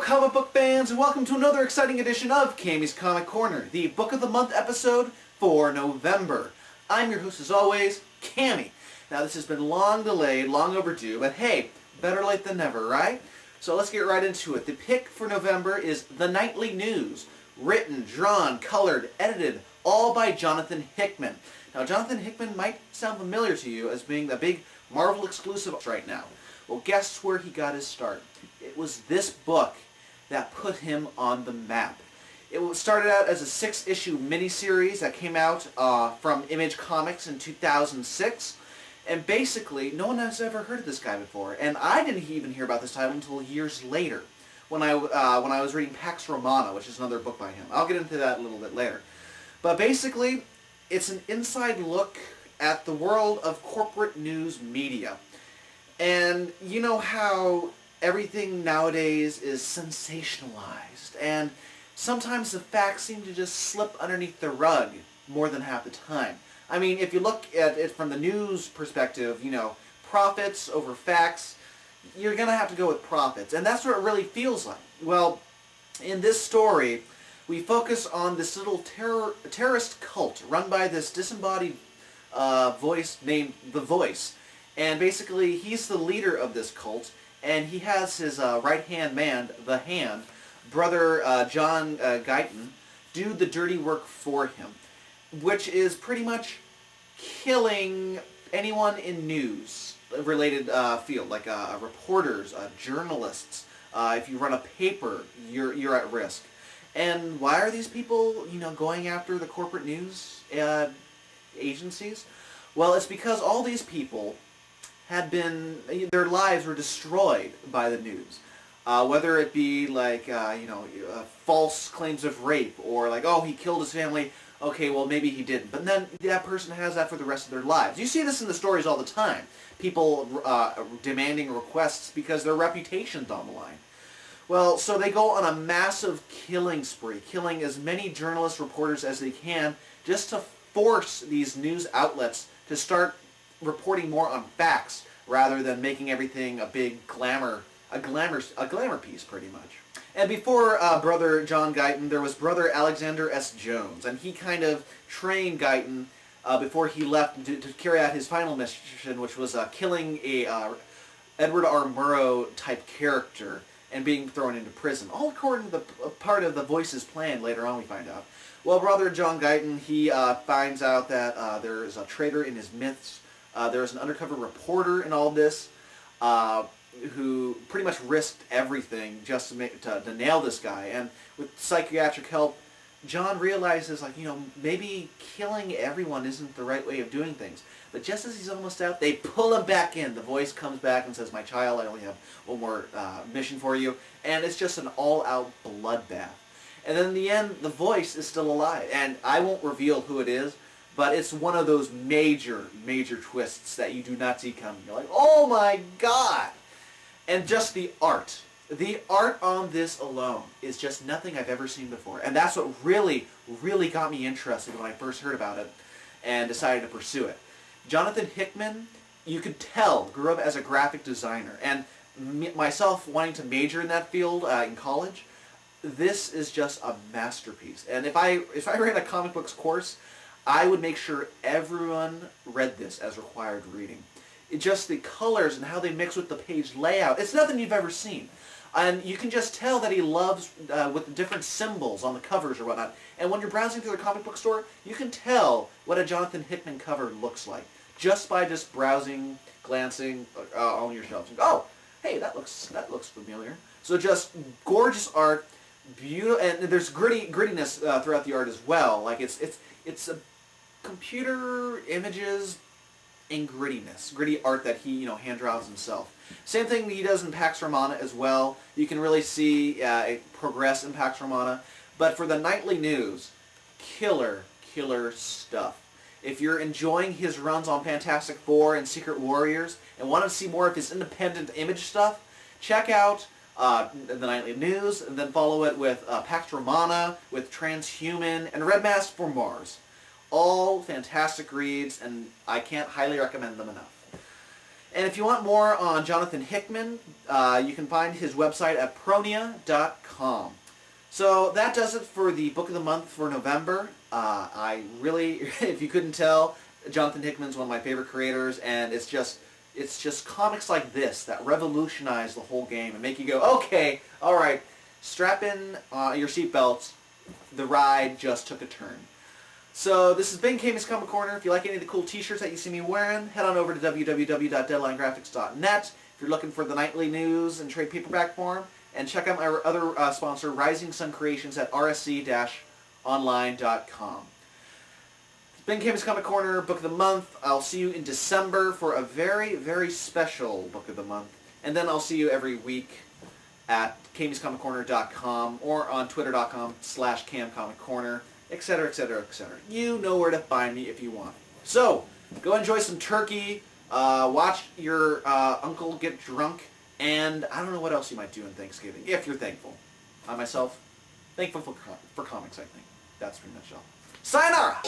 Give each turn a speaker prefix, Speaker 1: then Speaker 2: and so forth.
Speaker 1: comic book fans, and welcome to another exciting edition of Cammy's Comic Corner, the Book of the Month episode for November. I'm your host as always, Cammy. Now this has been long delayed, long overdue, but hey, better late than never, right? So let's get right into it. The pick for November is The Nightly News, written, drawn, colored, edited, all by Jonathan Hickman. Now Jonathan Hickman might sound familiar to you as being the big Marvel exclusive right now. Well, guess where he got his start? It was this book that put him on the map. It started out as a 6-issue miniseries that came out from Image Comics in 2006. And basically, no one has ever heard of this guy before. And I didn't even hear about this title until years later when I was reading Pax Romana, which is another book by him. I'll get into that a little bit later. But basically, it's an inside look at the world of corporate news media. And you know how everything nowadays is sensationalized, and sometimes the facts seem to just slip underneath the rug more than half the time. I mean, if you look at it from the news perspective, you know, profits over facts, you're going to have to go with profits, and that's what it really feels like. Well, in this story, we focus on this little terrorist cult run by this disembodied voice named The Voice. And basically, he's the leader of this cult, and he has his right-hand man, the Hand, brother John Guyton, do the dirty work for him, which is pretty much killing anyone in news-related field, like reporters, journalists. If you run a paper, you're at risk. And why are these people, you know, going after the corporate news agencies? Well, it's because all these people had been, their lives were destroyed by the news. Whether it be like, false claims of rape, or like, oh, he killed his family, okay, well, maybe he didn't. But then that person has that for the rest of their lives. You see this in the stories all the time. People demanding requests because their reputation's on the line. Well, so they go on a massive killing spree, killing as many journalists, reporters as they can, just to force these news outlets to start reporting more on facts rather than making everything a big glamour piece, pretty much. And before brother John Guyton, there was brother Alexander S. Jones, and he kind of trained Guyton before he left to carry out his final mission, which was killing a Edward R. Murrow type character and being thrown into prison. All according to the part of the Voice's plan later on, we find out. Well, brother John Guyton, he finds out that there is a traitor in his midst. There's an undercover reporter in all this who pretty much risked everything just to nail this guy. And with psychiatric help, John realizes, like, you know, maybe killing everyone isn't the right way of doing things. But just as he's almost out, they pull him back in. The Voice comes back and says, "My child, I only have one more mission for you." And it's just an all-out bloodbath. And then in the end, the Voice is still alive. And I won't reveal who it is, but it's one of those major, major twists that you do not see coming. You're like, oh my god! And just the art. The art on this alone is just nothing I've ever seen before. And that's what really, really got me interested when I first heard about it and decided to pursue it. Jonathan Hickman, you could tell, grew up as a graphic designer. And myself wanting to major in that field in college, this is just a masterpiece. And if I ran a comic books course, I would make sure everyone read this as required reading. Just the colors and how they mix with the page layout. It's nothing you've ever seen. And you can just tell that he loves with the different symbols on the covers or whatnot. And when you're browsing through the comic book store, you can tell what a Jonathan Hickman cover looks like just by just browsing, glancing on your shelves. Oh, hey, that looks familiar. So just gorgeous art, beautiful, and there's grittiness throughout the art as well. Like it's a computer images and gritty art that he, you know, hand draws himself. Same thing he does in Pax Romana as well. You can really see it progress in Pax Romana. But for the Nightly News, killer stuff. If you're enjoying his runs on Fantastic Four and Secret Warriors and want to see more of his independent Image stuff, check out the Nightly News, and then follow it with Pax Romana, with Transhuman, and Red Mask for Mars. All fantastic reads, and I can't highly recommend them enough. And if you want more on Jonathan Hickman, You can find his website at pronia.com. So that does it for the book of the month for November. I really, if you couldn't tell, Jonathan Hickman's one of my favorite creators, and it's just comics like this that revolutionize the whole game and make you go, okay, all right, strap in your seatbelts. The ride just took a turn. So this has been Cammy's Comic Corner. If you like any of the cool t-shirts that you see me wearing, head on over to www.deadlinegraphics.net if you're looking for the nightly news and trade paperback form. And check out my other sponsor, Rising Sun Creations, at rsc-online.com. It's been Cammy's Comic Corner, Book of the Month. I'll see you in December for a very, very special Book of the Month. And then I'll see you every week at cammyscomiccorner.com or on twitter.com/camcomiccorner, etc., etc., etc. You know where to find me if you want. So, go enjoy some turkey, watch your uncle get drunk, and I don't know what else you might do on Thanksgiving, if you're thankful. I myself, thankful for comics, I think. That's pretty much all. Sayonara!